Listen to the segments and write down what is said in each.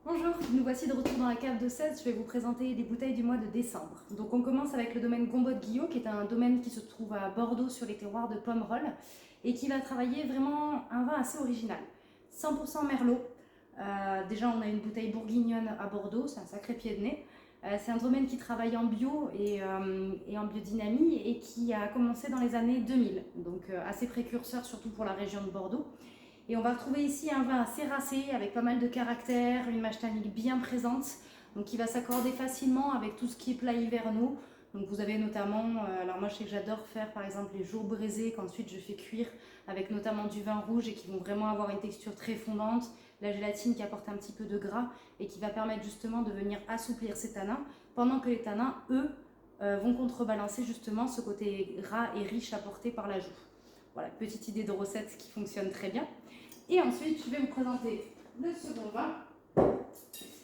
Bonjour, nous voici de retour dans la cave de 16. Je vais vous présenter les bouteilles du mois de décembre. Donc on commence avec le domaine Gombaut-Guillot, qui est un domaine qui se trouve à Bordeaux sur les terroirs de Pomerol et qui va travailler vraiment un vin assez original. 100% Merlot. Déjà on a une bouteille bourguignonne à Bordeaux, c'est un sacré pied de nez. C'est un domaine qui travaille en bio et en biodynamie et qui a commencé dans les années 2000, donc assez précurseur surtout pour la région de Bordeaux. Et on va retrouver ici un vin assez racé, avec pas mal de caractère, une mâche tannique bien présente, donc qui va s'accorder facilement avec tout ce qui est plats hivernaux. Donc vous avez notamment, alors moi je sais que j'adore faire par exemple les jours braisés qu'ensuite je fais cuire avec notamment du vin rouge et qui vont vraiment avoir une texture très fondante, la gélatine qui apporte un petit peu de gras et qui va permettre justement de venir assouplir ces tanins, pendant que les tanins, eux, vont contrebalancer justement ce côté gras et riche apporté par l'ajout. Voilà, petite idée de recette qui fonctionne très bien. Et ensuite, je vais vous présenter le second vin.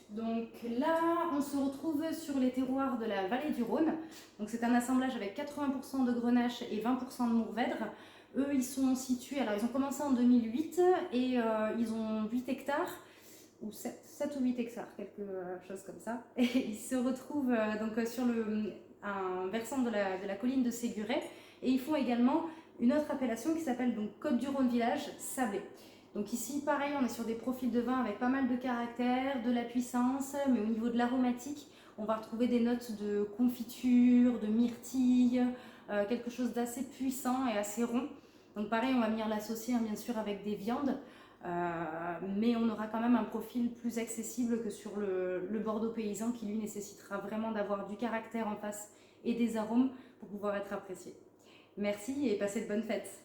Donc là, on se retrouve sur les terroirs de la vallée du Rhône. Donc c'est un assemblage avec 80% de Grenache et 20% de Mourvèdre. Eux, ils sont situés, alors ils ont commencé en 2008 et ils ont 8 hectares, ou 7 ou 8 hectares, quelque chose comme ça. Et ils se retrouvent donc sur un versant de la colline de Séguret. Et ils font également une autre appellation qui s'appelle donc Côte-du-Rhône Village Sablé. Donc ici, pareil, on est sur des profils de vin avec pas mal de caractère, de la puissance, mais au niveau de l'aromatique, on va retrouver des notes de confiture, de myrtille, quelque chose d'assez puissant et assez rond. Donc pareil, on va venir l'associer bien sûr avec des viandes, mais on aura quand même un profil plus accessible que sur le Bordeaux paysan qui lui nécessitera vraiment d'avoir du caractère en face et des arômes pour pouvoir être apprécié. Merci et passez de bonnes fêtes.